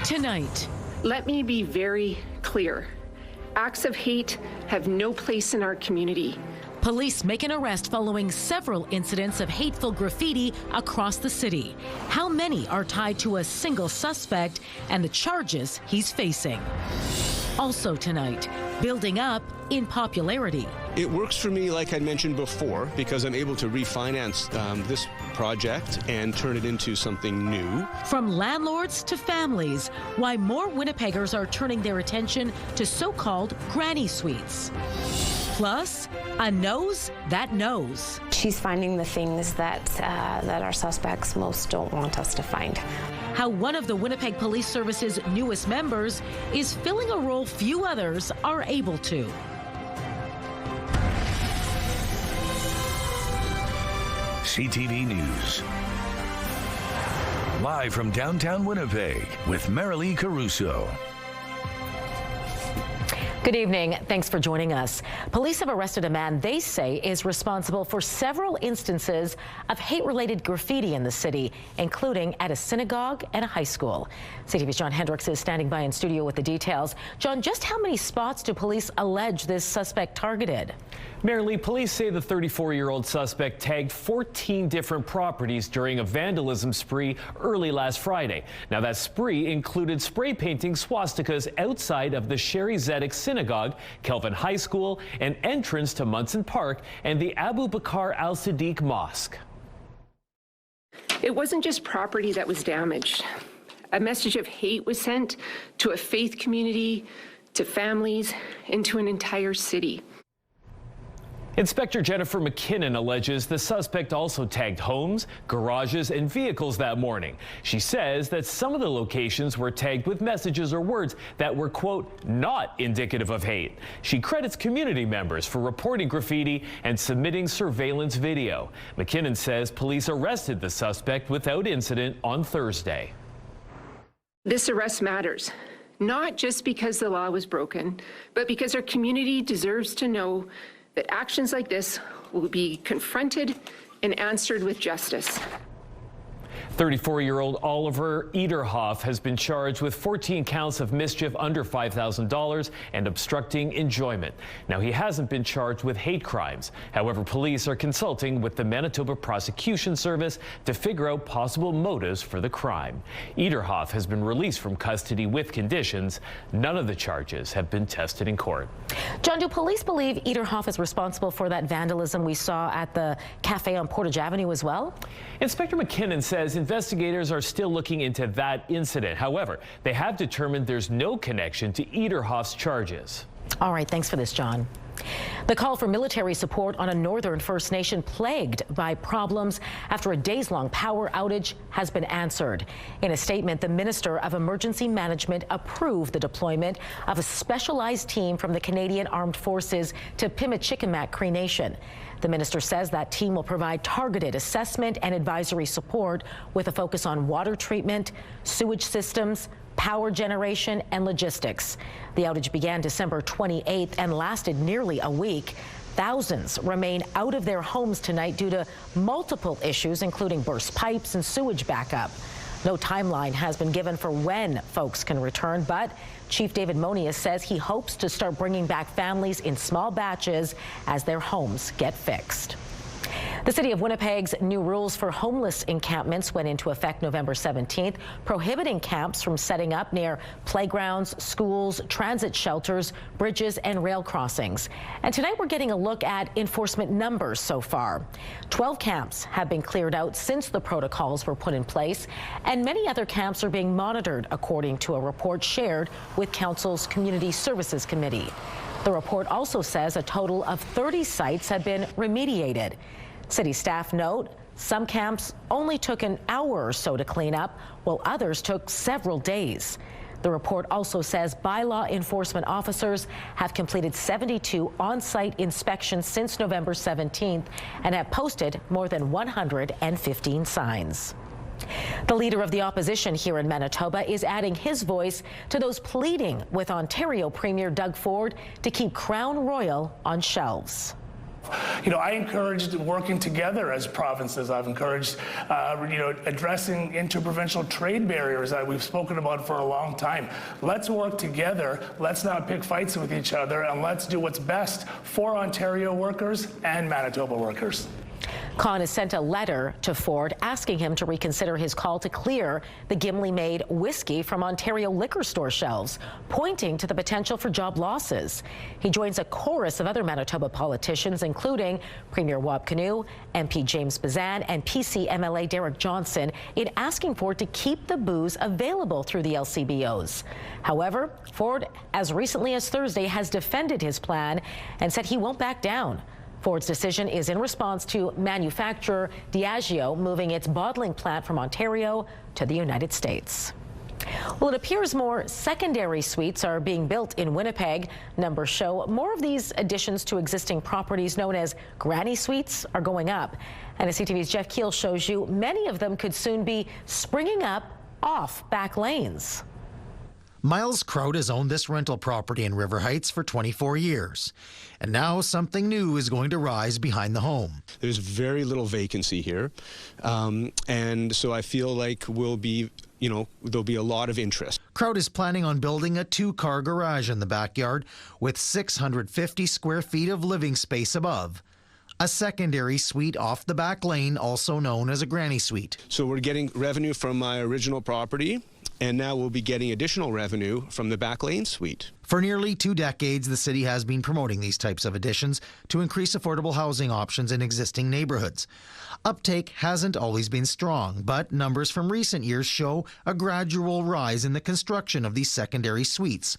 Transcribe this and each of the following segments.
Tonight. Let me be very clear. Acts of hate have no place in our community. Police make an arrest following several incidents of hateful graffiti across the city. How many are tied to a single suspect and the charges he's facing? Also tonight, building up in popularity. It works for me, like I mentioned before, because I'm able to refinance this project and turn it into something new. From landlords to families, why more Winnipeggers are turning their attention to so-called granny suites. Plus, a nose that knows. She's finding the things that our suspects most don't want us to find. How one of the Winnipeg Police Service's newest members is filling a role few others are able to. CTV News. Live from downtown Winnipeg with Marilee Caruso. Good evening. Thanks for joining us. Police have arrested a man they say is responsible for several instances of hate-related graffiti in the city, including at a synagogue and a high school. CTV's John Hendricks is standing by in studio with the details. John, just how many spots do police allege this suspect targeted? Marilee, police say the 34-year-old suspect tagged 14 different properties during a vandalism spree early last Friday. Now, that spree included spray painting swastikas outside of the Sherry Zedek Synagogue, Kelvin High School, an entrance to Munson Park, and the Abu Bakr al-Siddiq Mosque. It wasn't just property that was damaged. A message of hate was sent to a faith community, to families, and to an entire city. Inspector Jennifer McKinnon alleges the suspect also tagged homes, garages, and vehicles that morning. She says that some of the locations were tagged with messages or words that were, quote, not indicative of hate. She credits community members for reporting graffiti and submitting surveillance video. McKinnon says police arrested the suspect without incident on Thursday. This arrest matters, not just because the law was broken, but because our community deserves to know that actions like this will be confronted and answered with justice. 34-year-old Oliver Ederhoff has been charged with 14 counts of mischief under $5,000 and obstructing enjoyment. Now, he hasn't been charged with hate crimes. However, police are consulting with the Manitoba Prosecution Service to figure out possible motives for the crime. Ederhoff has been released from custody with conditions. None of the charges have been tested in court. John, do police believe Ederhoff is responsible for that vandalism we saw at the cafe on Portage Avenue as well? Inspector McKinnon says investigators are still looking into that incident. However, they have determined there's no connection to Ederhoff's charges. All right, thanks for this, John. The call for military support on a northern First Nation plagued by problems after a days-long power outage has been answered. In a statement, the Minister of Emergency Management approved the deployment of a specialized team from the Canadian Armed Forces to Pimicikamak Cree Nation. The minister says that team will provide targeted assessment and advisory support with a focus on water treatment, sewage systems, power generation, and logistics. The outage began December 28th and lasted nearly a week. Thousands remain out of their homes tonight due to multiple issues, including burst pipes and sewage backup. No timeline has been given for when folks can return, but Chief David Monius says he hopes to start bringing back families in small batches as their homes get fixed. The City of Winnipeg's new rules for homeless encampments went into effect November 17th, prohibiting camps from setting up near playgrounds, schools, transit shelters, bridges, and rail crossings. And tonight we're getting a look at enforcement numbers so far. 12 camps have been cleared out since the protocols were put in place, and many other camps are being monitored, according to a report shared with Council's Community Services Committee. The report also says a total of 30 sites have been remediated. City staff note some camps only took an hour or so to clean up, while others took several days. The report also says bylaw enforcement officers have completed 72 on-site inspections since November 17th and have posted more than 115 signs. The leader of the opposition here in Manitoba is adding his voice to those pleading with Ontario Premier Doug Ford to keep Crown Royal on shelves. I encouraged working together as provinces. I've encouraged, addressing interprovincial trade barriers that we've spoken about for a long time. Let's work together. Let's not pick fights with each other, and let's do what's best for Ontario workers and Manitoba workers. Khan has sent a letter to Ford asking him to reconsider his call to clear the Gimli-made whiskey from Ontario liquor store shelves, pointing to the potential for job losses. He joins a chorus of other Manitoba politicians, including Premier Wab Kinew, MP James Bazan, and PC MLA Derek Johnson, in asking Ford to keep the booze available through the LCBOs. However, Ford, as recently as Thursday, has defended his plan and said he won't back down. Ford's decision is in response to manufacturer Diageo moving its bottling plant from Ontario to the United States. Well, it appears more secondary suites are being built in Winnipeg. Numbers show more of these additions to existing properties known as granny suites are going up. And as CTV's Jeff Keel shows you, many of them could soon be springing up off back lanes. Miles Kraut has owned this rental property in River Heights for 24 years. And now something new is going to rise behind the home. There's very little vacancy here. And so I feel like there'll be a lot of interest. Kraut is planning on building a 2-car garage in the backyard with 650 square feet of living space above. A secondary suite off the back lane, also known as a granny suite. So we're getting revenue from my original property, and now we'll be getting additional revenue from the back lane suite. For nearly 2 decades, the city has been promoting these types of additions to increase affordable housing options in existing neighborhoods. Uptake hasn't always been strong, but numbers from recent years show a gradual rise in the construction of these secondary suites.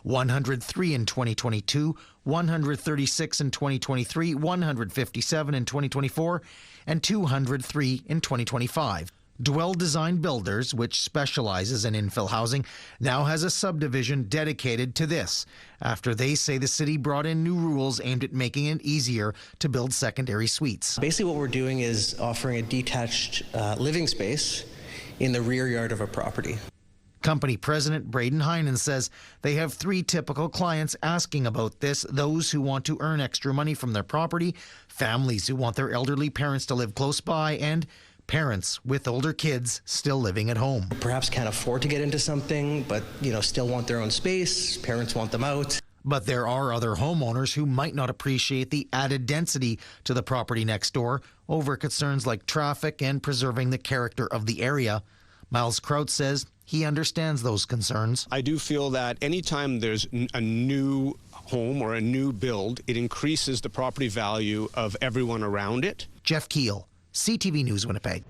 103 in 2022, 136 in 2023, 157 in 2024, and 203 in 2025. Dwell Design Builders, which specializes in infill housing, now has a subdivision dedicated to this, after they say the city brought in new rules aimed at making it easier to build secondary suites. Basically what we're doing is offering a detached living space in the rear yard of a property. Company President Braden Heinen says they have 3 typical clients asking about this: those who want to earn extra money from their property, families who want their elderly parents to live close by, and parents with older kids still living at home. Perhaps can't afford to get into something, but still want their own space. Parents want them out. But there are other homeowners who might not appreciate the added density to the property next door over concerns like traffic and preserving the character of the area. Miles Kraut says he understands those concerns. I do feel that anytime there's a new home or a new build, it increases the property value of everyone around it. Jeff Keel, CTV News Winnipeg.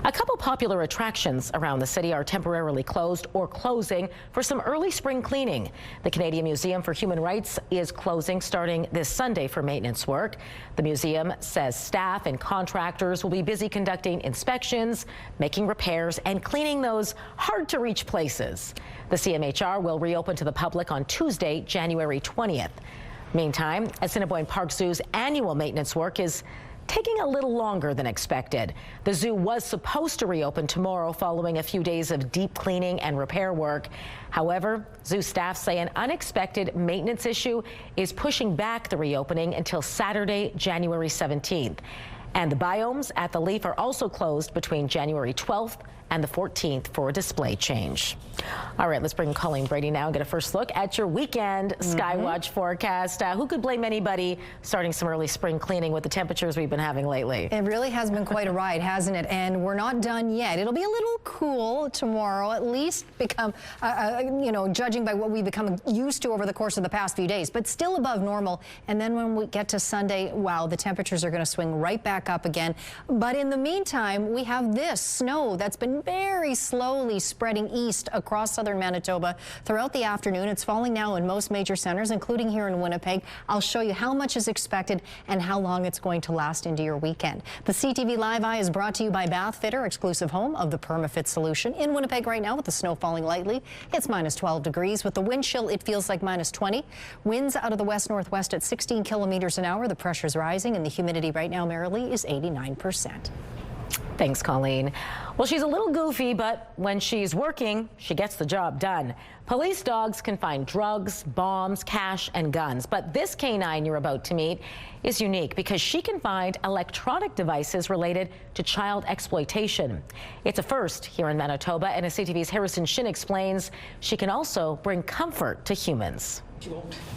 A couple popular attractions around the city are temporarily closed or closing for some early spring cleaning. The Canadian Museum for Human Rights is closing starting this Sunday for maintenance work. The museum says staff and contractors will be busy conducting inspections, making repairs, and cleaning those hard-to-reach places. The CMHR will reopen to the public on Tuesday, January 20th. Meantime, Assiniboine Park Zoo's annual maintenance work is taking a little longer than expected. The zoo was supposed to reopen tomorrow following a few days of deep cleaning and repair work. However, zoo staff say an unexpected maintenance issue is pushing back the reopening until Saturday, January 17th. And the biomes at the Leaf are also closed between January 12th and the 14th for a display change. All right, let's bring Colleen Brady now and get a first look at your weekend Skywatch forecast. Who could blame anybody starting some early spring cleaning with the temperatures we've been having lately? It really has been quite a ride, hasn't it? And we're not done yet. It'll be a little cool tomorrow, at least become, judging by what we've become used to over the course of the past few days, but still above normal. And then when we get to Sunday, wow, the temperatures are going to swing right back up again. But in the meantime, we have this snow that's been very slowly spreading east across southern Manitoba throughout the afternoon. It's falling now in most major centers, including here in Winnipeg. I'll show you how much is expected and how long it's going to last into your weekend. The CTV Live Eye is brought to you by Bath Fitter, exclusive home of the PermaFit solution. In Winnipeg right now with the snow falling lightly, it's minus 12 degrees. With the wind chill, it feels like minus 20. Winds out of the west-northwest at 16 kilometers an hour. The pressure's rising and the humidity right now, merrily, is 89%. Thanks, Colleen. Well, she's a little goofy, but when she's working, she gets the job done. Police dogs can find drugs, bombs, cash, and guns. But this canine you're about to meet is unique because she can find electronic devices related to child exploitation. It's a first here in Manitoba, and as CTV's Harrison Shin explains, she can also bring comfort to humans.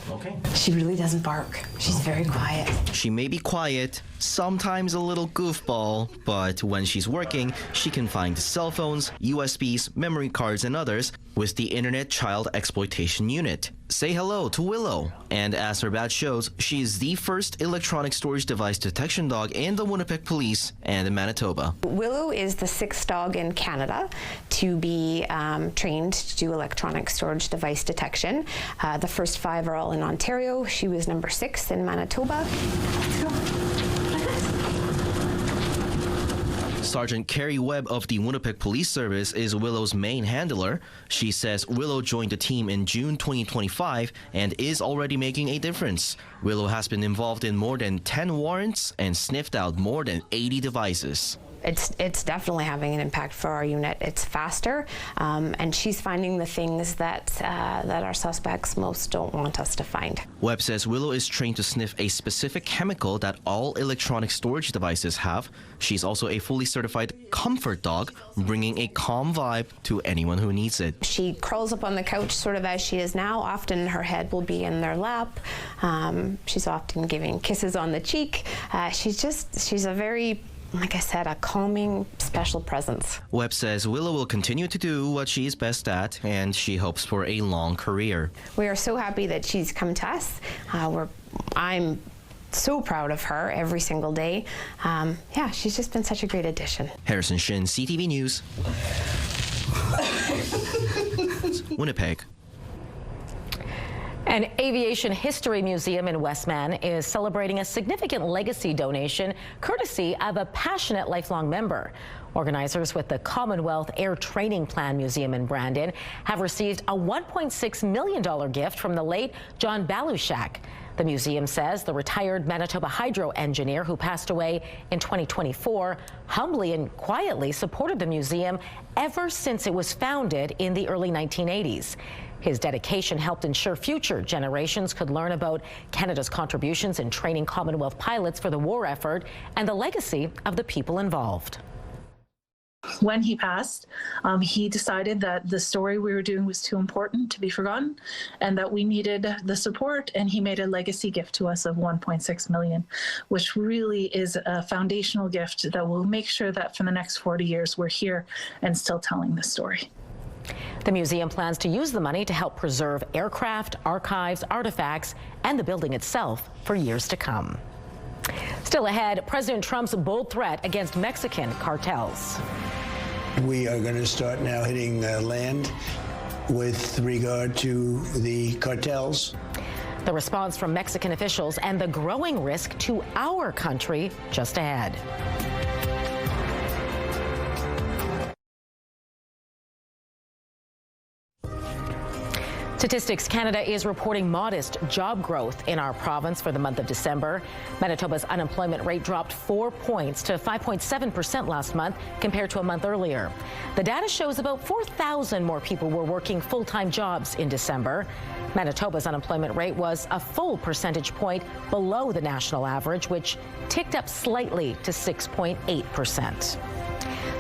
Okay. She really doesn't bark. She's very quiet. She may be quiet, sometimes a little goofball, but when she's working, she can find cell phones, USBs, memory cards, and others with the Internet Child Exploitation Unit. Say hello to Willow. And as her badge shows, she is the first electronic storage device detection dog in the Winnipeg Police and in Manitoba. Willow is the 6th dog in Canada to be trained to do electronic storage device detection. The first 5 are all in Ontario. She was number 6 in Manitoba. Sergeant Carrie Webb of the Winnipeg Police Service is Willow's main handler. She says Willow joined the team in June 2025 and is already making a difference. Willow has been involved in more than 10 warrants and sniffed out more than 80 devices. It's definitely having an impact for our unit. It's faster, and she's finding the things that our suspects most don't want us to find. Webb says Willow is trained to sniff a specific chemical that all electronic storage devices have. She's also a fully certified comfort dog, bringing a calm vibe to anyone who needs it. She curls up on the couch sort of as she is now. Often her head will be in their lap. She's often giving kisses on the cheek. She's a very, like I said, a calming, special presence. Webb says Willow will continue to do what she is best at, and she hopes for a long career. We are so happy that she's come to us. I'm so proud of her every single day. Yeah, she's just been such a great addition. Harrison Shin, CTV News. Winnipeg. An aviation history museum in Westman is celebrating a significant legacy donation courtesy of a passionate lifelong member. Organizers with the Commonwealth Air Training Plan Museum in Brandon have received a $1.6 million gift from the late John Balushak. The museum says the retired Manitoba hydro engineer who passed away in 2024 humbly and quietly supported the museum ever since it was founded in the early 1980s. His dedication helped ensure future generations could learn about Canada's contributions in training Commonwealth pilots for the war effort and the legacy of the people involved. When he passed, he decided that the story we were doing was too important to be forgotten and that we needed the support, and he made a legacy gift to us of $1.6 million, which really is a foundational gift that will make sure that for the next 40 years we're here and still telling the story. The museum plans to use the money to help preserve aircraft, archives, artifacts, and the building itself for years to come. Still ahead, President Trump's bold threat against Mexican cartels. We are going to start now hitting land with regard to the cartels. The response from Mexican officials and the growing risk to our country just ahead. Statistics Canada is reporting modest job growth in our province for the month of December. Manitoba's unemployment rate dropped 4 points to 5.7% last month compared to a month earlier. The data shows about 4,000 more people were working full-time jobs in December. Manitoba's unemployment rate was a full percentage point below the national average, which ticked up slightly to 6.8%.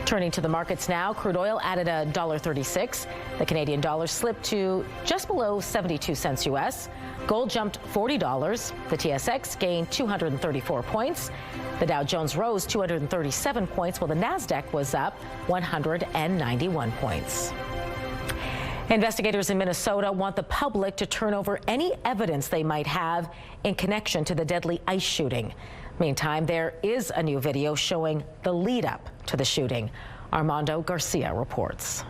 Turning to the markets now, crude oil added $1.36. The Canadian dollar slipped to just below 72 cents U.S. Gold jumped $40. The TSX gained 234 points. The Dow Jones rose 237 points, while the Nasdaq was up 191 points. Investigators in Minnesota want the public to turn over any evidence they might have in connection to the deadly ICE shooting. Meantime, there is a new video showing the lead up to the shooting. Armando Garcia reports.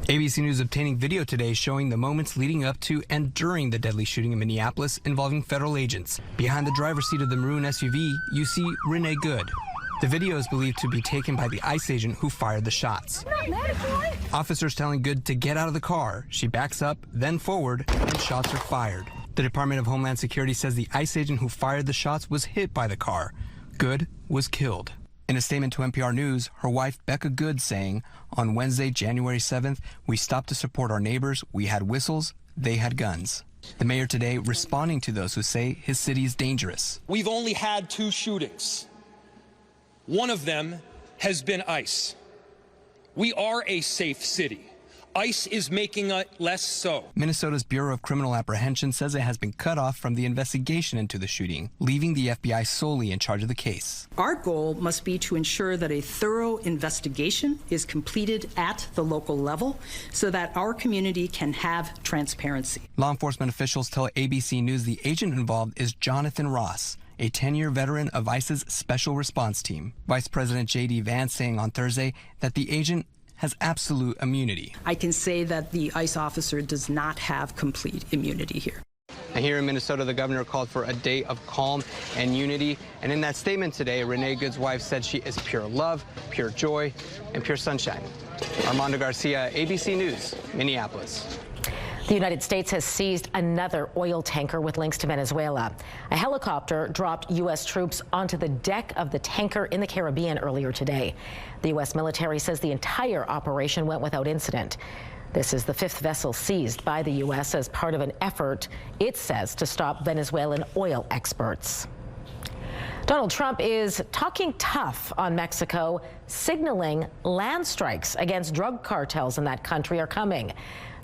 ABC News obtaining video today showing the moments leading up to and during the deadly shooting in Minneapolis involving federal agents. Behind the driver's seat of the maroon SUV, you see Renee Good. The video is believed to be taken by the ICE agent who fired the shots. Officers telling Good to get out of the car. She backs up, then forward, and shots are fired. The Department of Homeland Security says the ICE agent who fired the shots was hit by the car. Good was killed. In a statement to NPR News, her wife, Becca Good, saying, on Wednesday, January 7th, we stopped to support our neighbors. We had whistles. They had guns. The mayor today responding to those who say his city is dangerous. We've only had 2 shootings. One of them has been ICE. We are a safe city. ICE is making it less so. Minnesota's Bureau of Criminal Apprehension says it has been cut off from the investigation into the shooting, leaving the FBI solely in charge of the case. Our goal must be to ensure that a thorough investigation is completed at the local level so that our community can have transparency. Law enforcement officials tell ABC News the agent involved is Jonathan Ross, a 10-year veteran of ICE's Special Response Team. Vice President J.D. Vance saying on Thursday that the agent has absolute immunity. I can say that the ICE officer does not have complete immunity here. And here in Minnesota, the governor called for a day of calm and unity. And in that statement today, Renee Good's wife said she is pure love, pure joy, and pure sunshine. Armando Garcia, ABC News, Minneapolis. The United States has seized another oil tanker with links to Venezuela. A helicopter dropped U.S. troops onto the deck of the tanker in the Caribbean earlier today. The U.S. military says the entire operation went without incident. This is the 5th vessel seized by the U.S. as part of an effort, it says, to stop Venezuelan oil exports. Donald Trump is talking tough on Mexico, signaling land strikes against drug cartels in that country are coming.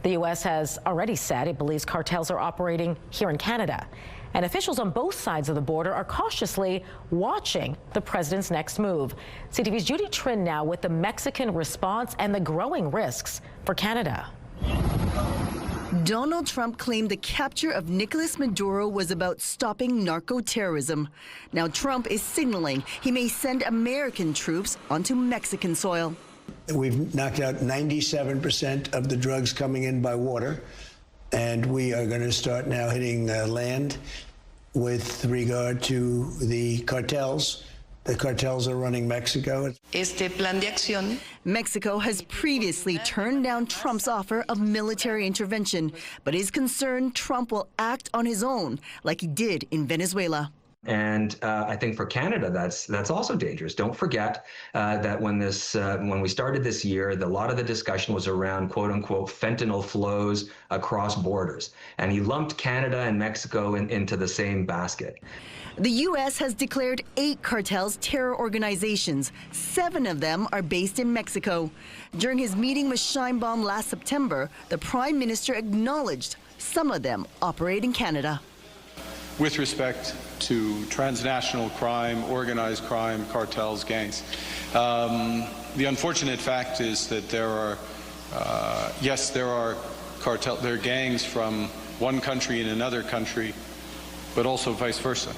The U.S. has already said it believes cartels are operating here in Canada. And officials on both sides of the border are cautiously watching the president's next move. CTV's Judy Trin now with the Mexican response and the growing risks for Canada. Donald Trump claimed the capture of Nicolas Maduro was about stopping narco-terrorism. Now Trump is signaling he may send American troops onto Mexican soil. We've knocked out 97% of the drugs coming in by water, and we are going to start now hitting land with regard to the cartels. The cartels are running Mexico. Mexico has previously turned down Trump's offer of military intervention, but is concerned Trump will act on his own like he did in Venezuela. And I think for Canada, that's also dangerous. Don't forget that when we started this year, a lot of the discussion was around "quote unquote" fentanyl flows across borders, and he lumped Canada and Mexico into the same basket. The U.S. has declared 8 cartels terror organizations. 7 of them are based in Mexico. During his meeting with Sheinbaum last September, the Prime Minister acknowledged some of them operate in Canada. With respect to transnational crime, organized crime, cartels, gangs. The unfortunate fact is that there are gangs from one country in another country, but also vice versa.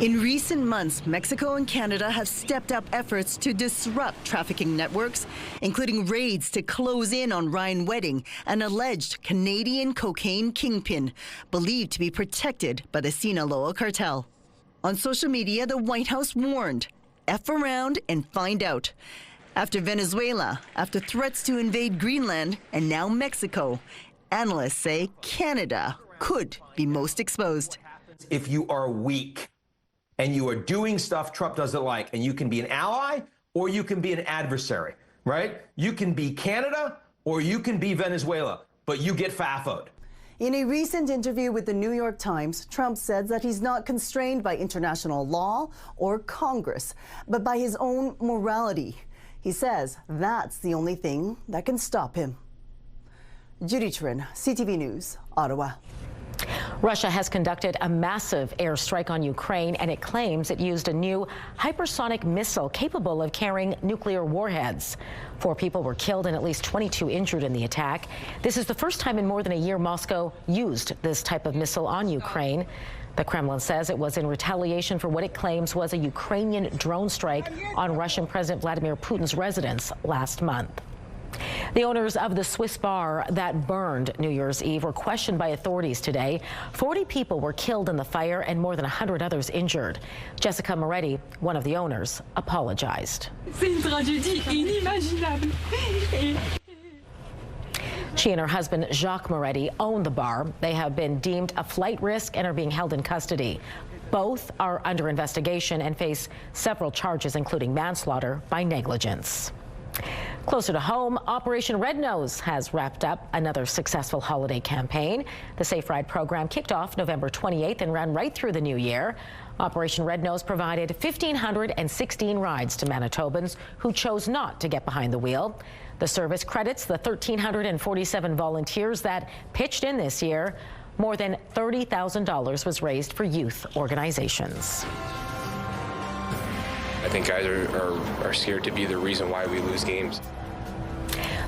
In recent months, Mexico and Canada have stepped up efforts to disrupt trafficking networks, including raids to close in on Ryan Wedding, an alleged Canadian cocaine kingpin, believed to be protected by the Sinaloa cartel. On social media, the White House warned, F around and find out. After Venezuela, after threats to invade Greenland, and now Mexico, analysts say Canada could be most exposed. If you are weak, and you are doing stuff Trump doesn't like, and you can be an ally or you can be an adversary, right? You can be Canada or you can be Venezuela, but you get FAFO'd. In a recent interview with the New York Times, Trump said that he's not constrained by international law or Congress, but by his own morality. He says that's the only thing that can stop him. Judy Trin, CTV News, Ottawa. Russia has conducted a massive airstrike on Ukraine, and it claims it used a new hypersonic missile capable of carrying nuclear warheads. 4 people were killed and at least 22 injured in the attack. This is the first time in more than a year Moscow used this type of missile on Ukraine. The Kremlin says it was in retaliation for what it claims was a Ukrainian drone strike on Russian President Vladimir Putin's residence last month. The owners of the Swiss bar that burned New Year's Eve were questioned by authorities today. 40 people were killed in the fire and more than 100 others injured. Jessica Moretti, one of the owners, apologized. She and her husband, Jacques Moretti, own the bar. They have been deemed a flight risk and are being held in custody. Both are under investigation and face several charges, including manslaughter by negligence. Closer to home, Operation Red Nose has wrapped up another successful holiday campaign. The Safe Ride program kicked off November 28th and ran right through the new year. Operation Red Nose provided 1,516 rides to Manitobans who chose not to get behind the wheel. The service credits the 1,347 volunteers that pitched in this year. More than $30,000 was raised for youth organizations. I think guys are scared to be the reason why we lose games.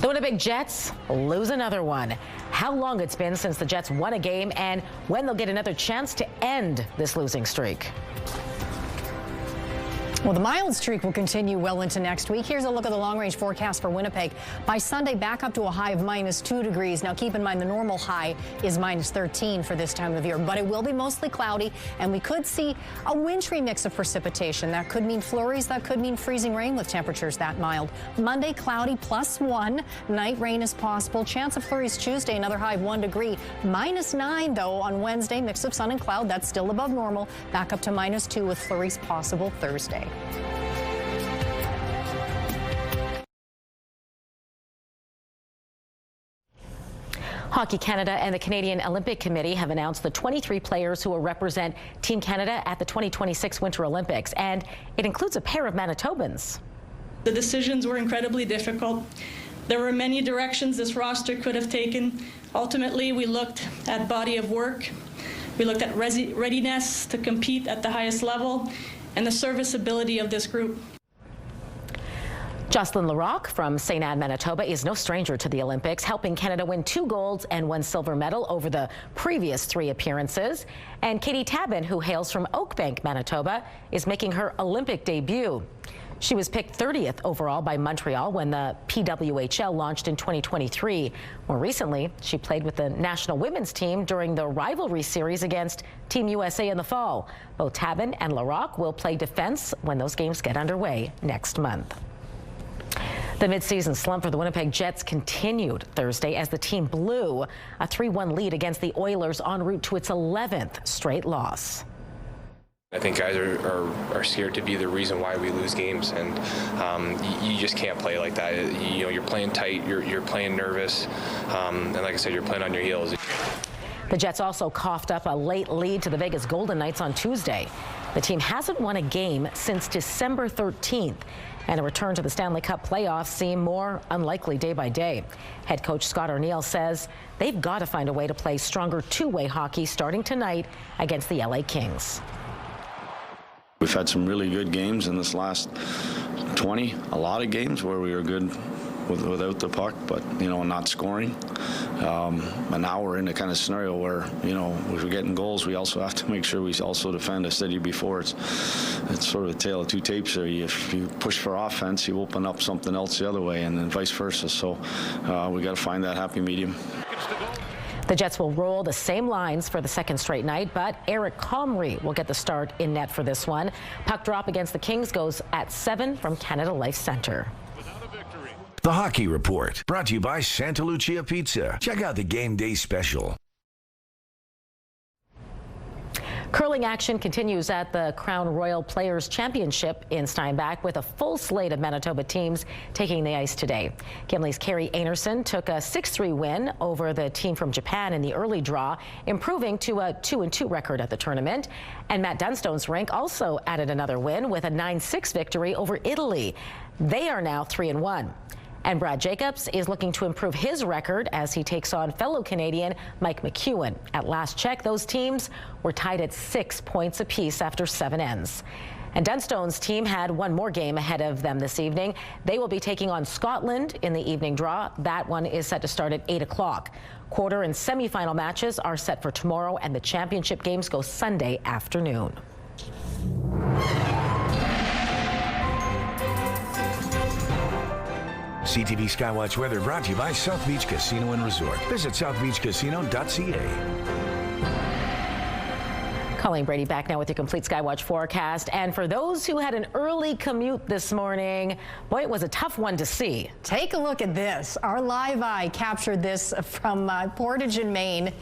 The Winnipeg Jets lose another one. How long it's been since the Jets won a game and when they'll get another chance to end this losing streak. Well, the mild streak will continue well into next week. Here's a look at the long-range forecast for Winnipeg. By Sunday, back up to a high of -2 degrees. Now, keep in mind the normal high is -13 for this time of year, but it will be mostly cloudy, and we could see a wintry mix of precipitation. That could mean flurries. That could mean freezing rain with temperatures that mild. Monday, cloudy +1. Night rain is possible. Chance of flurries Tuesday, another high of 1 degree. -9, though, on Wednesday. Mix of sun and cloud. That's still above normal. Back up to -2 with flurries possible Thursday. Hockey Canada and the Canadian Olympic Committee have announced the 23 players who will represent Team Canada at the 2026 Winter Olympics, and it includes a pair of Manitobans. The decisions were incredibly difficult. There were many directions this roster could have taken. Ultimately, we looked at body of work, we looked at readiness to compete at the highest level, and the serviceability of this group. Jocelyn Larocque from St. Anne, Manitoba is no stranger to the Olympics, helping Canada win 2 golds and 1 silver medal over the previous 3 appearances. And Katie Tabin, who hails from Oakbank, Manitoba, is making her Olympic debut. She was picked 30th overall by Montreal when the PWHL launched in 2023. More recently, she played with the national women's team during the rivalry series against Team USA in the fall. Both Tabin and Larocque will play defense when those games get underway next month. The midseason slump for the Winnipeg Jets continued Thursday as the team blew a 3-1 lead against the Oilers en route to its 11th straight loss. I think guys are scared to be the reason why we lose games, and you just can't play like that. You know, you're playing tight, you're playing nervous, and like I said, you're playing on your heels. The Jets also coughed up a late lead to the Vegas Golden Knights on Tuesday. The team hasn't won a game since December 13th. And a return to the Stanley Cup playoffs seem more unlikely day by day. Head coach Scott Arniel says they've got to find a way to play stronger two-way hockey starting tonight against the LA Kings. We've had some really good games in this last 20, a lot of games where we were good without the puck, but, you know, not scoring. And now we're in a kind of scenario where, you know, if we're getting goals, we also have to make sure we also defend. I said to you before, it's sort of a tale of two tapes there. If you push for offense, you open up something else the other way, and then vice versa. So we got to find that happy medium. The Jets will roll the same lines for the second straight night, but Eric Comrie will get the start in net for this one. Puck drop against the Kings goes at 7 from Canada Life Centre. The Hockey Report, brought to you by Santa Lucia Pizza. Check out the game day special. Curling action continues at the Crown Royal Players Championship in Steinbach with a full slate of Manitoba teams taking the ice today. Gimli's Carrie Anerson took a 6-3 win over the team from Japan in the early draw, improving to a 2-2 record at the tournament. And Matt Dunstone's rink also added another win with a 9-6 victory over Italy. They are now 3-1. And Brad Jacobs is looking to improve his record as he takes on fellow Canadian Mike McEwen. At last check, those teams were tied at 6 points apiece after 7 ends. And Dunstone's team had one more game ahead of them this evening. They will be taking on Scotland in the evening draw. That one is set to start at 8 o'clock. Quarter and semifinal matches are set for tomorrow, and the championship games go Sunday afternoon. CTV Skywatch weather brought to you by South Beach Casino and Resort. Visit southbeachcasino.ca. Colleen Brady back now with your complete Skywatch forecast. And for those who had an early commute this morning, boy, it was a tough one to see. Take a look at this. Our live eye captured this from Portage in Maine.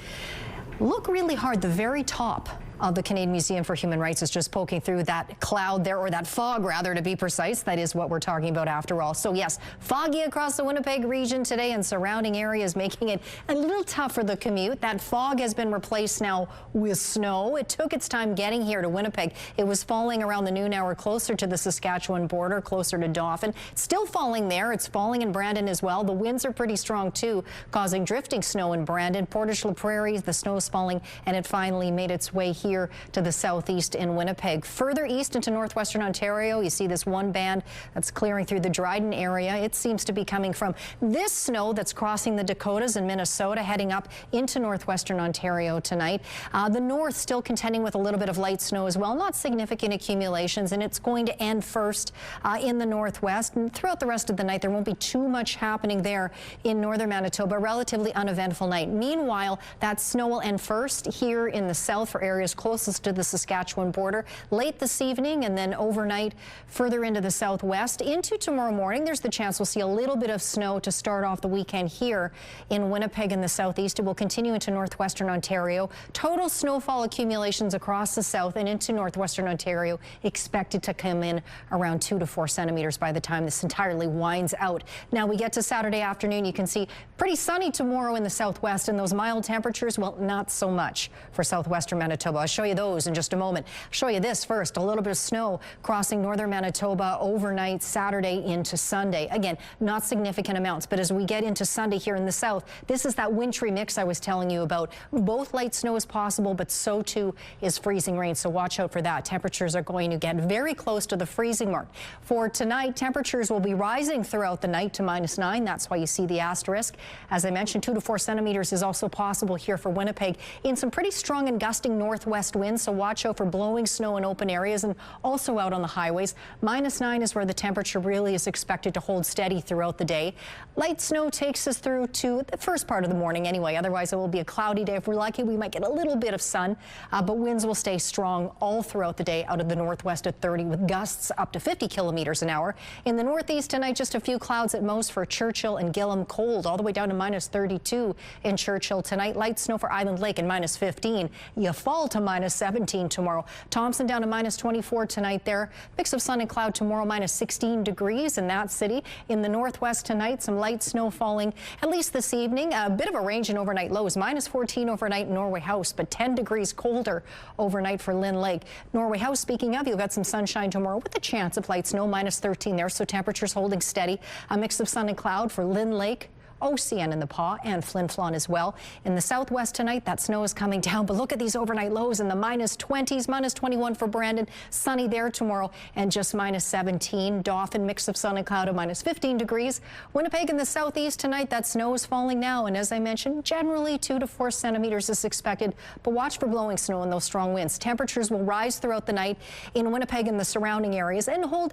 Look really hard, the very top the Canadian Museum for Human Rights is just poking through that cloud there, or that fog rather, to be precise. That is what we're talking about after all. So yes, foggy across the Winnipeg region today and surrounding areas, making it a little tough for the commute. That fog has been replaced now with snow. It took its time getting here to Winnipeg. It was falling around the noon hour closer to the Saskatchewan border, closer to Dauphin. It's still falling there. It's falling in Brandon as well. The winds are pretty strong too, causing drifting snow in Brandon. Portage La Prairie, the snow is falling, and it finally made its way here to the southeast in Winnipeg. Further east into northwestern Ontario, you see this one band that's clearing through the Dryden area. It seems to be coming from this snow that's crossing the Dakotas and Minnesota, heading up into northwestern Ontario tonight. The north still contending with a little bit of light snow as well, not significant accumulations, and it's going to end first in the northwest. And throughout the rest of the night, there won't be too much happening there in northern Manitoba. Relatively uneventful night. Meanwhile, that snow will end first here in the south for areas closest to the Saskatchewan border late this evening, and then overnight further into the southwest. Into tomorrow morning, there's the chance we'll see a little bit of snow to start off the weekend here in Winnipeg in the southeast. It will continue into northwestern Ontario. Total snowfall accumulations across the south and into northwestern Ontario expected to come in around 2 to 4 centimeters by the time this entirely winds out. Now we get to Saturday afternoon, you can see pretty sunny tomorrow in the southwest, and those mild temperatures, well, not so much for southwestern Manitoba. I'll show you those in just a moment. I'll show you this first. A little bit of snow crossing northern Manitoba overnight Saturday into Sunday. Again, not significant amounts, but as we get into Sunday here in the south, this is that wintry mix I was telling you about. Both light snow is possible, but so too is freezing rain, so watch out for that. Temperatures are going to get very close to the freezing mark. For tonight, temperatures will be rising throughout the night to -9. That's why you see the asterisk. As I mentioned, 2 to 4 centimeters is also possible here for Winnipeg in some pretty strong and gusting northwest winds, so watch out for blowing snow in open areas and also out on the highways. -9 is where the temperature really is expected to hold steady throughout the day. Light snow takes us through to the first part of the morning anyway. Otherwise, it will be a cloudy day. If we're lucky, we might get a little bit of sun, but winds will stay strong all throughout the day out of the northwest at 30 with gusts up to 50 kilometers an hour. In the northeast tonight, just a few clouds at most for Churchill and Gillam. Cold all the way down to -32 in Churchill tonight. Light snow for Island Lake and -15. You fall to -17 tomorrow. Thompson down to -24 tonight there. Mix of sun and cloud tomorrow, -16 degrees in that city. In the northwest tonight, some light snow falling at least this evening. A bit of a range in overnight lows. -14 overnight in Norway House, but 10 degrees colder overnight for Lynn Lake. Norway House, speaking of, you'll get some sunshine tomorrow with a chance of light snow, -13 there, so temperatures holding steady. A mix of sun and cloud for Lynn Lake, OCN in the Paw, and Flin Flon as well. In the southwest tonight, that snow is coming down, but look at these overnight lows in the -20s, -21 for Brandon. Sunny there tomorrow, and just -17. Dauphin, mix of sun and cloud of -15 degrees. Winnipeg in the southeast tonight, that snow is falling now, and as I mentioned, generally 2 to 4 centimeters is expected, but watch for blowing snow and those strong winds. Temperatures will rise throughout the night in Winnipeg and the surrounding areas and hold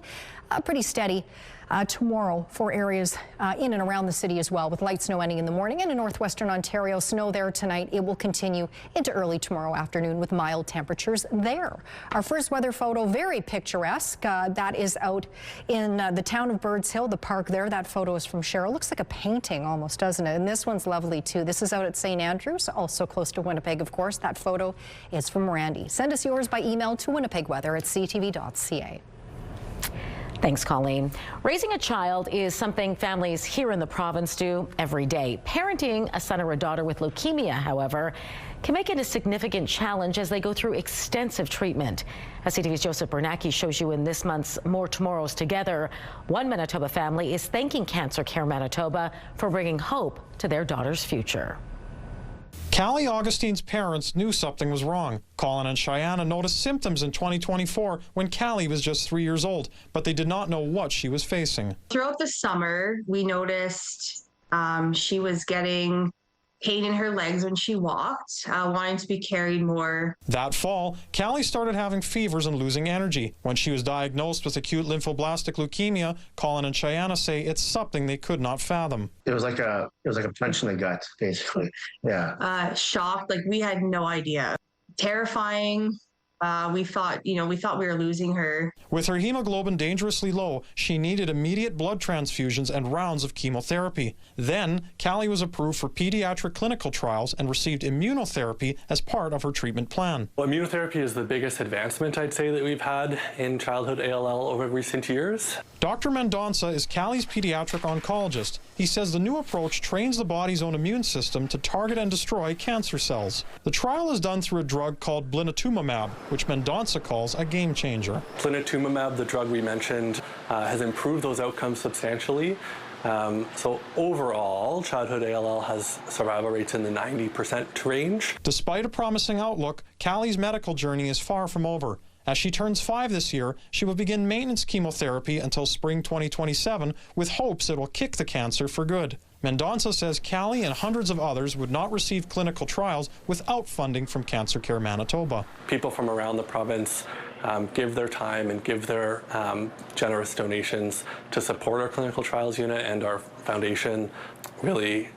pretty steady tomorrow for areas in and around the city as well, with light snow ending in the morning, and in northwestern Ontario, snow there tonight. It will continue into early tomorrow afternoon with mild temperatures there. Our first weather photo, very picturesque. That is out in the town of Birds Hill, the park there. That photo is from Cheryl. Looks like a painting almost, doesn't it? And this one's lovely too. This is out at St. Andrews, also close to Winnipeg, of course. That photo is from Randy. Send us yours by email to winnipegweather@ctv.ca. Thanks, Colleen. Raising a child is something families here in the province do every day. Parenting a son or a daughter with leukemia, however, can make it a significant challenge as they go through extensive treatment. As CTV's Joseph Bernacki shows you in this month's More Tomorrows Together, one Manitoba family is thanking Cancer Care Manitoba for bringing hope to their daughter's future. Callie Augustine's parents knew something was wrong. Colin and Cheyenne noticed symptoms in 2024 when Callie was just 3 years old, but they did not know what she was facing. Throughout the summer, we noticed she was getting pain in her legs when she walked, wanting to be carried more. That fall, Callie started having fevers and losing energy. When she was diagnosed with acute lymphoblastic leukemia, Colin and Cheyenne say it's something they could not fathom. It was like a punch in the gut, basically. Yeah. Shocked, like we had no idea. Terrifying, We thought we were losing her. With her hemoglobin dangerously low, she needed immediate blood transfusions and rounds of chemotherapy. Then, Callie was approved for pediatric clinical trials and received immunotherapy as part of her treatment plan. Well, immunotherapy is the biggest advancement, I'd say, that we've had in childhood ALL over recent years. Dr. Mendonça is Callie's pediatric oncologist. He says the new approach trains the body's own immune system to target and destroy cancer cells. The trial is done through a drug called blinatumomab, which Mendonça calls a game changer. Blinatumomab, the drug we mentioned, has improved those outcomes substantially. So overall, childhood ALL has survival rates in the 90% range. Despite a promising outlook, Callie's medical journey is far from over. As she turns 5 this year, she will begin maintenance chemotherapy until spring 2027 with hopes it will kick the cancer for good. Mendonça says Callie and hundreds of others would not receive clinical trials without funding from Cancer Care Manitoba. People from around the province give their time and give their generous donations to support our clinical trials unit, and our foundation really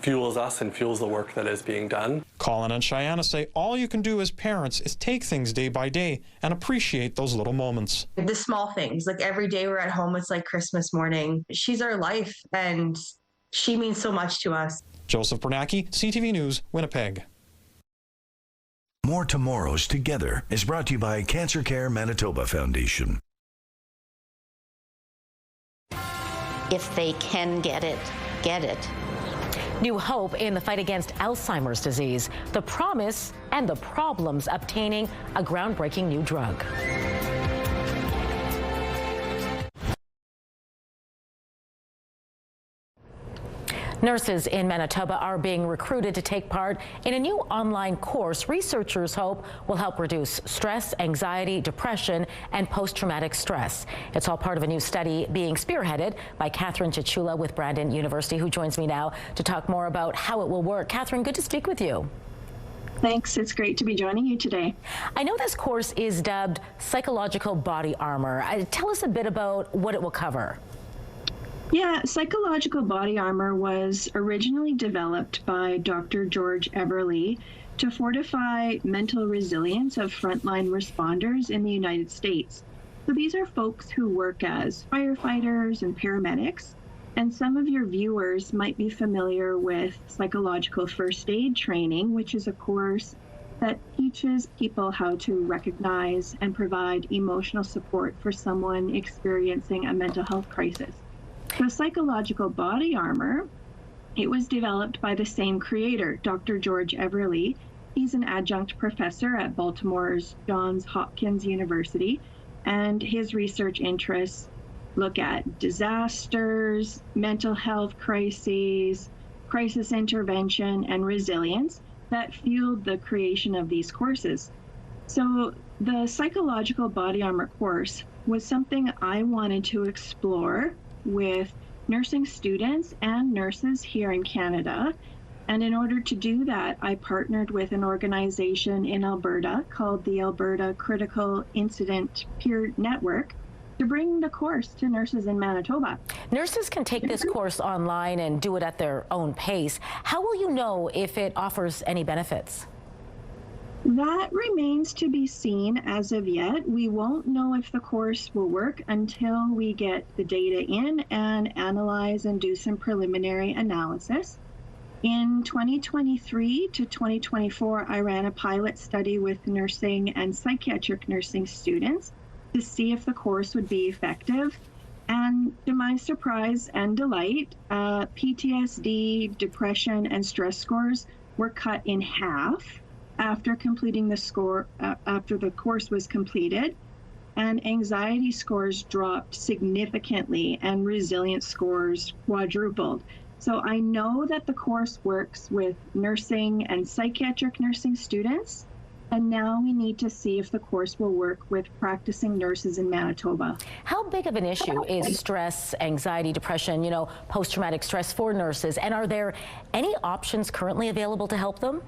fuels us and fuels the work that is being done. Colin and Cheyenne say all you can do as parents is take things day by day and appreciate those little moments. The small things, like every day we're at home, it's like Christmas morning. She's our life, and she means so much to us. Joseph Bernacki, CTV News, Winnipeg. More Tomorrows Together is brought to you by Cancer Care Manitoba Foundation. If they can get it, get it. New hope in the fight against Alzheimer's disease, the promise and the problems obtaining a groundbreaking new drug. Nurses in Manitoba are being recruited to take part in a new online course researchers hope will help reduce stress, anxiety, depression, and post-traumatic stress. It's all part of a new study being spearheaded by Catherine Chichula with Brandon University, who joins me now to talk more about how it will work. Catherine, good to speak with you. Thanks. It's great to be joining you today. I know this course is dubbed Psychological Body Armor. Tell us a bit about what it will cover. Yeah, Psychological Body Armor was originally developed by Dr. George Everly to fortify mental resilience of frontline responders in the United States. So these are folks who work as firefighters and paramedics, and some of your viewers might be familiar with psychological first aid training, which is a course that teaches people how to recognize and provide emotional support for someone experiencing a mental health crisis. So Psychological Body Armor, it was developed by the same creator, Dr. George Everly. He's an adjunct professor at Baltimore's Johns Hopkins University, and his research interests look at disasters, mental health crises, crisis intervention, and resilience that fueled the creation of these courses. So the Psychological Body Armor course was something I wanted to explore with nursing students and nurses here in Canada. And in order to do that, I partnered with an organization in Alberta called the Alberta Critical Incident Peer Network to bring the course to nurses in Manitoba. Nurses can take this course online and do it at their own pace. How will you know if it offers any benefits? That remains to be seen as of yet. We won't know if the course will work until we get the data in and analyze and do some preliminary analysis. In 2023 to 2024, I ran a pilot study with nursing and psychiatric nursing students to see if the course would be effective. And to my surprise and delight, PTSD, depression, and stress scores were cut in half after completing after the course was completed, and anxiety scores dropped significantly and resilience scores quadrupled. So I know that the course works with nursing and psychiatric nursing students, and now we need to see if the course will work with practicing nurses in Manitoba. How big of an issue is stress, anxiety, depression, post-traumatic stress for nurses, and are there any options currently available to help them?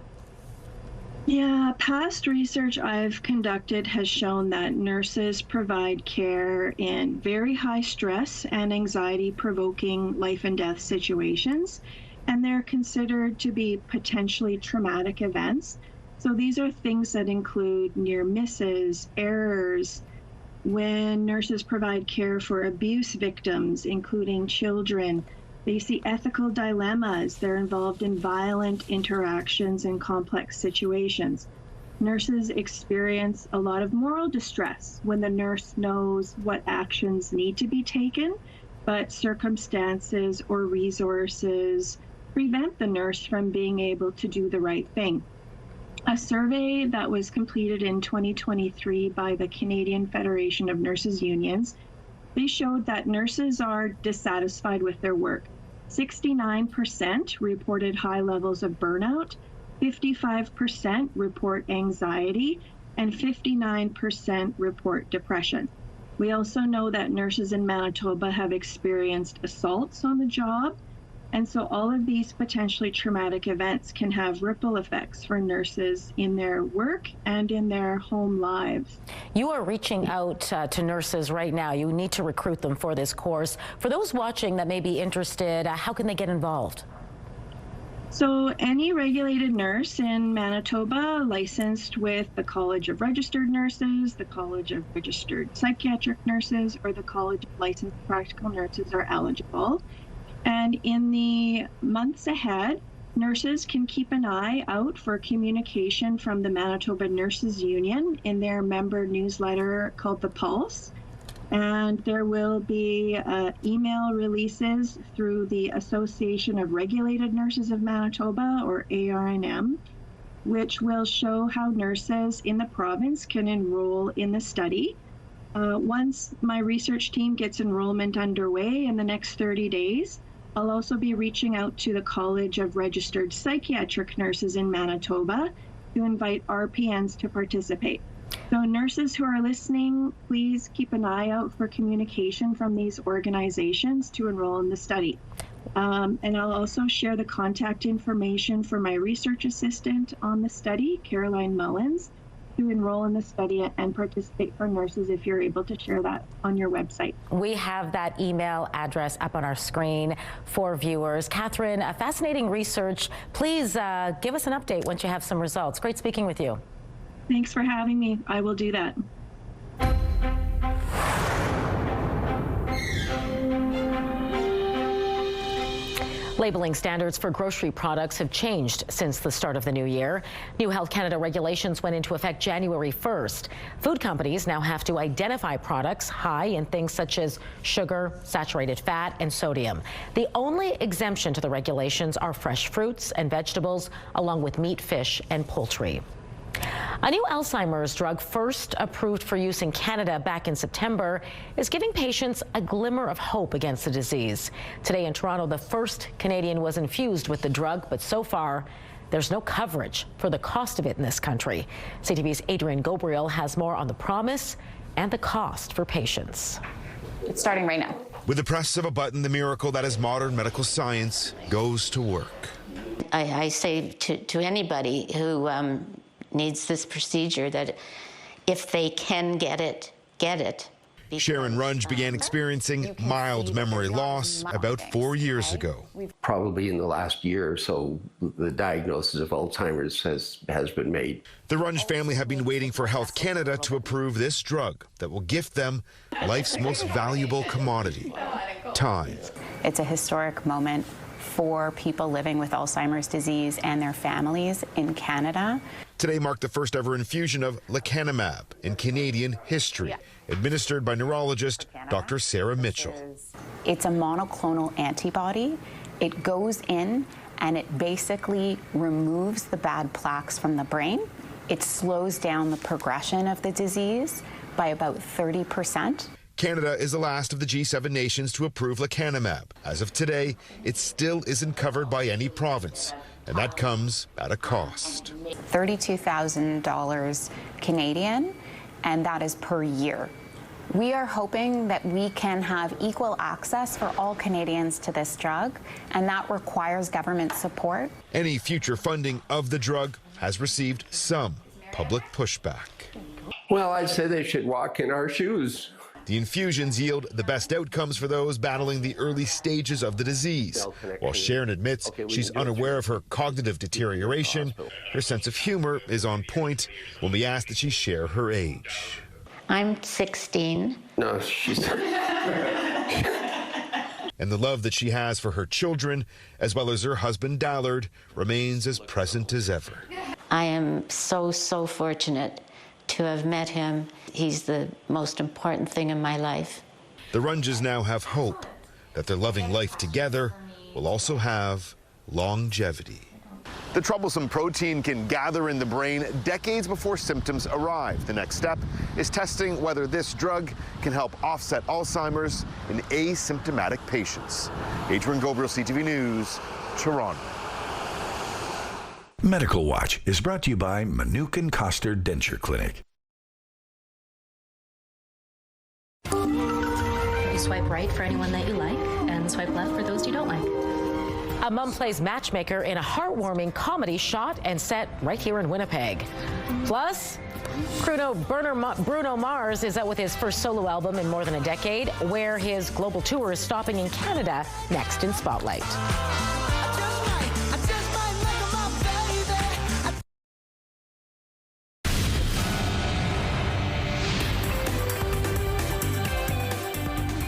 Yeah, past research I've conducted has shown that nurses provide care in very high stress and anxiety-provoking life and death situations, and they're considered to be potentially traumatic events. So these are things that include near misses, errors, when nurses provide care for abuse victims, including children. They see ethical dilemmas. They're involved in violent interactions and complex situations. Nurses experience a lot of moral distress when the nurse knows what actions need to be taken, but circumstances or resources prevent the nurse from being able to do the right thing. A survey that was completed in 2023 by the Canadian Federation of Nurses Unions, they showed that nurses are dissatisfied with their work. 69% reported high levels of burnout, 55% report anxiety, and 59% report depression. We also know that nurses in Manitoba have experienced assaults on the job, and so all of these potentially traumatic events can have ripple effects for nurses in their work and in their home lives. You are reaching out to nurses right now. You need to recruit them for this course. For those watching that may be interested, how can they get involved? So any regulated nurse in Manitoba licensed with the College of Registered Nurses, the College of Registered Psychiatric Nurses, or the College of Licensed Practical Nurses are eligible. And in the months ahead, nurses can keep an eye out for communication from the Manitoba Nurses Union in their member newsletter called The Pulse. And there will be email releases through the Association of Regulated Nurses of Manitoba, or ARNM, which will show how nurses in the province can enroll in the study. Once my research team gets enrollment underway in the next 30 days, I'll also be reaching out to the College of Registered Psychiatric Nurses in Manitoba to invite RPNs to participate. So nurses who are listening, please keep an eye out for communication from these organizations to enroll in the study. And I'll also share the contact information for my research assistant on the study, Caroline Mullins, to enroll in the study and participate for nurses if you're able to share that on your website. We have that email address up on our screen for viewers. Catherine, fascinating research. Please give us an update once you have some results. Great speaking with you. Thanks for having me. I will do that. Labeling standards for grocery products have changed since the start of the new year. New Health Canada regulations went into effect January 1st. Food companies now have to identify products high in things such as sugar, saturated fat, and sodium. The only exemption to the regulations are fresh fruits and vegetables, along with meat, fish, and poultry. A new Alzheimer's drug, first approved for use in Canada back in September, is giving patients a glimmer of hope against the disease. Today in Toronto, the first Canadian was infused with the drug, but so far, there's no coverage for the cost of it in this country. CTV's Adrian Gobriel has more on the promise and the cost for patients. It's starting right now. With the press of a button, the miracle that is modern medical science goes to work. I say to anybody who needs this procedure that if they can get it, get it. Sharon Runge began experiencing mild memory loss about 4 years ago. Probably in the last year or so, the diagnosis of Alzheimer's has been made. The Runge family have been waiting for Health Canada to approve this drug that will gift them life's most valuable commodity, time. It's a historic moment for people living with Alzheimer's disease and their families in Canada. Today marked the first ever infusion of lecanemab in Canadian history, administered by neurologist Dr. Sarah Mitchell. It's a monoclonal antibody. It goes in and it basically removes the bad plaques from the brain. It slows down the progression of the disease by about 30%. Canada is the last of the G7 nations to approve lecanemab. As of today, it still isn't covered by any province, and that comes at a cost. $32,000 Canadian, and that is per year. We are hoping that we can have equal access for all Canadians to this drug, and that requires government support. Any future funding of the drug has received some public pushback. Well, I'd say they should walk in our shoes. The infusions yield the best outcomes for those battling the early stages of the disease. While Sharon admits she's unaware of her cognitive deterioration, her sense of humor is on point when we ask that she share her age. I'm 16. No, she's... And the love that she has for her children, as well as her husband Dallard, remains as present as ever. I am so fortunate to have met him. He's the most important thing in my life. The Runges now have hope that their loving life together will also have longevity. The troublesome protein can gather in the brain decades before symptoms arrive. The next step is testing whether this drug can help offset Alzheimer's in asymptomatic patients. Adrian Gobriel, CTV News, Toronto. Medical Watch is brought to you by Manukin Koster Denture Clinic. You swipe right for anyone that you like, and swipe left for those you don't like. A mom plays matchmaker in a heartwarming comedy shot and set right here in Winnipeg. Plus, Bruno Mars is out with his first solo album in more than a decade, where his global tour is stopping in Canada next in Spotlight.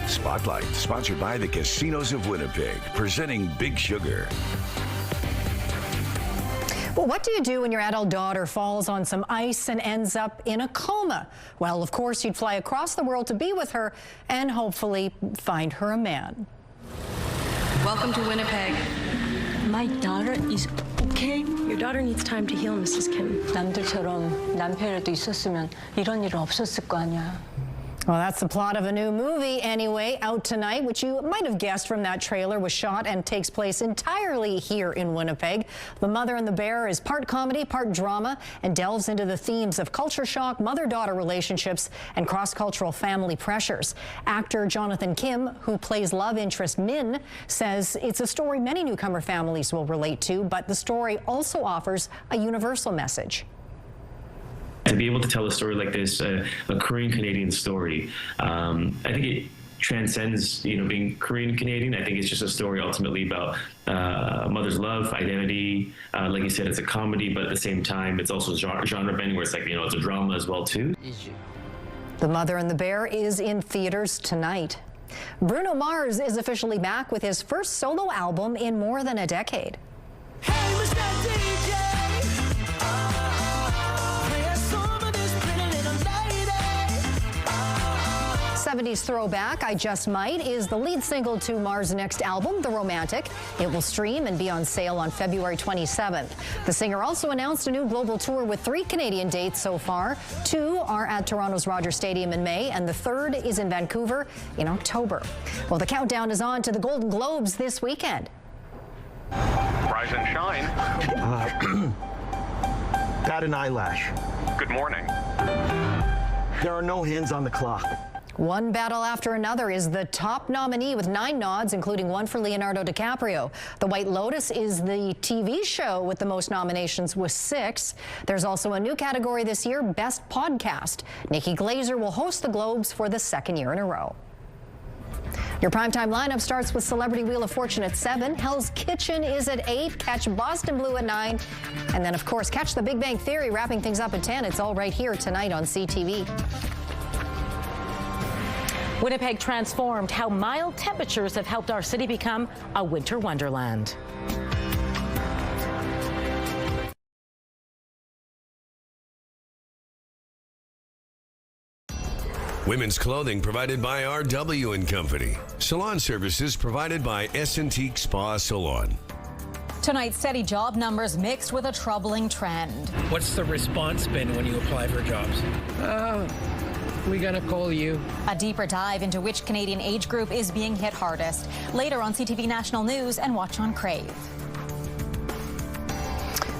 Spotlight, sponsored by the Casinos of Winnipeg, presenting Big Sugar. Well, what do you do when your adult daughter falls on some ice and ends up in a coma? Well, of course, you'd fly across the world to be with her and hopefully find her a man. Welcome to Winnipeg. My daughter is okay. Your daughter needs time to heal, Mrs. Kim. 남들처럼 남편이라도 있었으면 이런 일은 없었을 거 아니야. Well, that's the plot of a new movie, anyway, out tonight, which you might have guessed from that trailer was shot and takes place entirely here in Winnipeg. The Mother and the Bear is part comedy, part drama, and delves into the themes of culture shock, mother-daughter relationships, and cross-cultural family pressures. Actor Jonathan Kim, who plays love interest Min, says it's a story many newcomer families will relate to, but the story also offers a universal message. To be able to tell a story like this, a Korean Canadian story, I think it transcends, being Korean Canadian. I think it's just a story ultimately about a mother's love, identity. Like you said, it's a comedy, but at the same time, it's also genre bending, where it's like, it's a drama as well too. The Mother and the Bear is in theaters tonight. Bruno Mars is officially back with his first solo album in more than a decade. Hey, Mr. DJ. 70s throwback, I Just Might, is the lead single to Mars' next album, The Romantic. It will stream and be on sale on February 27th. The singer also announced a new global tour with 3 Canadian dates so far. 2 are at Toronto's Rogers Stadium in May, and the 3rd is in Vancouver in October. Well, the countdown is on to the Golden Globes this weekend. Rise and shine. Bat an eyelash. Good morning. There are no hands on the clock. One battle after another is the top nominee with 9 nods, including 1 for Leonardo DiCaprio. The White Lotus is the TV show with the most nominations with 6. There's also a new category this year, Best Podcast. Nikki Glaser will host the Globes for the 2nd year in a row. Your primetime lineup starts with Celebrity Wheel of Fortune at 7. Hell's Kitchen is at 8. Catch Boston Blue at 9. And then, of course, catch The Big Bang Theory wrapping things up at 10. It's all right here tonight on CTV. Winnipeg transformed, how mild temperatures have helped our city become a winter wonderland. Women's clothing provided by R.W. & Company. Salon services provided by S&T Spa Salon. Tonight's steady job numbers mixed with a troubling trend. What's the response been when you apply for jobs? We're gonna call you. A deeper dive into which Canadian age group is being hit hardest. Later on CTV National News and watch on Crave.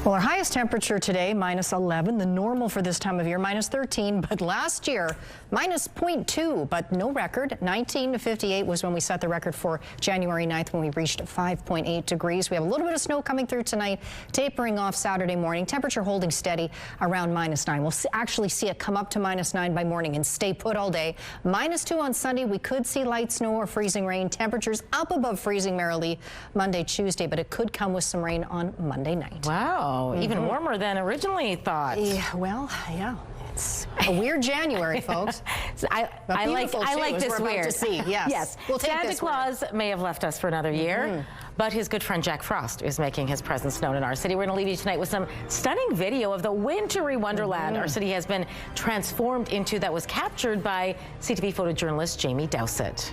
Well, our highest temperature today, -11, the normal for this time of year, -13, but last year, -0.2, but no record. 19 to 58 was when we set the record for January 9th when we reached 5.8 degrees. We have a little bit of snow coming through tonight, tapering off Saturday morning. Temperature holding steady around -9. We'll actually see it come up to -9 by morning and stay put all day. -2 on Sunday. We could see light snow or freezing rain. Temperatures up above freezing merrily Monday, Tuesday, but it could come with some rain on Monday night. Wow, even warmer than originally thought. Yeah, well, yeah. It's a weird January, folks. I like this weird. To see. Yes. Yes. We'll take Santa this Claus may have left us for another year, but his good friend Jack Frost is making his presence known in our city. We're going to leave you tonight with some stunning video of the wintry wonderland our city has been transformed into, that was captured by CTV photojournalist Jamie Dowsett.